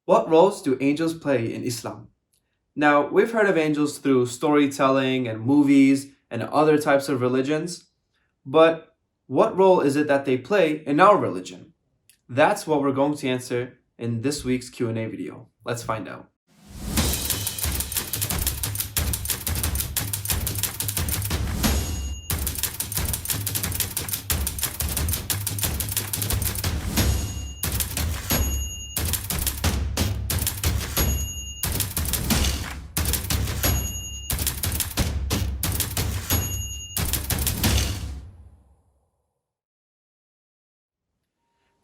What roles do angels play in Islam? Now, we've heard of angels through storytelling and movies and other types of religions, but what role is it that they play in our religion? That's what we're going to answer in this week's Q&A video. Let's find out.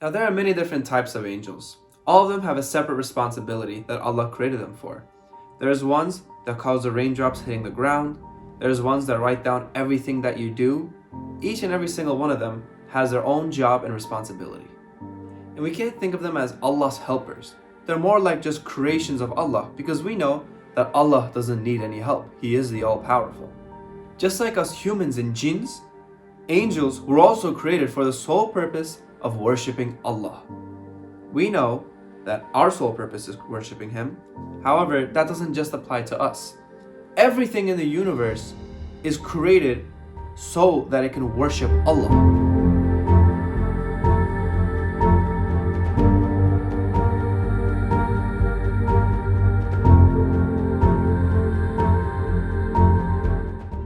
Now, there are many different types of angels. All of them have a separate responsibility that Allah created them for. There's ones that cause the raindrops hitting the ground. There's ones that write down everything that you do. Each and every single one of them has their own job and responsibility. And we can't think of them as Allah's helpers. They're more like just creations of Allah because we know that Allah doesn't need any help. He is the all-powerful. Just like us humans and jinns, angels were also created for the sole purpose of worshipping Allah. We know that our sole purpose is worshipping Him. However, that doesn't just apply to us. Everything in the universe is created so that it can worship Allah.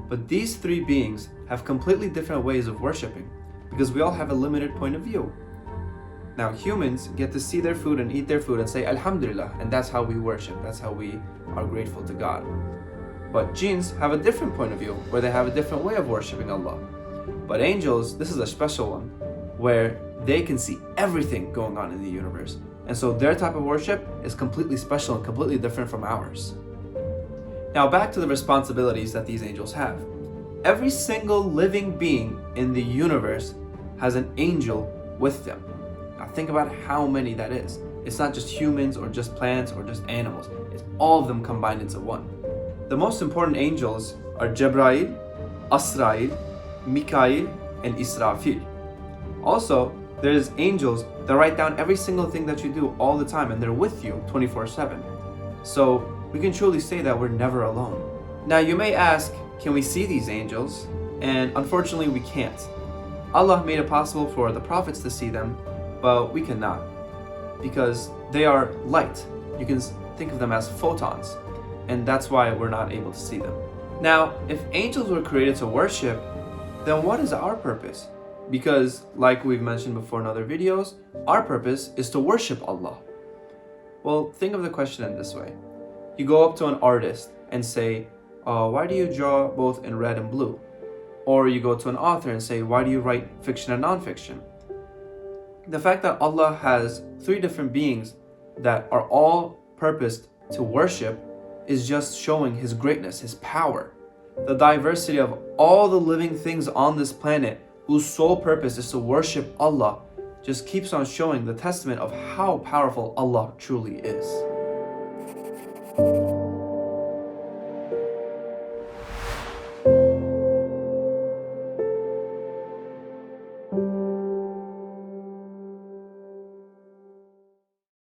But these three beings have completely different ways of worshipping because we all have a limited point of view. Now, humans get to see their food and eat their food and say Alhamdulillah, and that's how we worship, that's how we are grateful to God. But jinns have a different point of view where they have a different way of worshipping Allah. But angels, this is a special one where they can see everything going on in the universe. And so their type of worship is completely special and completely different from ours. Now, back to the responsibilities that these angels have. Every single living being in the universe has an angel with them. Now think about how many that is. It's not just humans or just plants or just animals. It's all of them combined into one. The most important angels are Jibreel, Asrail, Mikail, and Israfil. Also, there's angels that write down every single thing that you do all the time, and they're with you 24/7. So we can truly say that we're never alone. Now you may ask, can we see these angels? And unfortunately we can't. Allah made it possible for the prophets to see them, but we cannot because they are light. You can think of them as photons, and that's why we're not able to see them. Now, if angels were created to worship, then what is our purpose? Because like we've mentioned before in other videos, our purpose is to worship Allah. Well, think of the question in this way. You go up to an artist and say, why do you draw both in red and blue? Or you go to an author and say, why do you write fiction and non-fiction? The fact that Allah has three different beings that are all purposed to worship is just showing His greatness, His power. The diversity of all the living things on this planet whose sole purpose is to worship Allah just keeps on showing the testament of how powerful Allah truly is.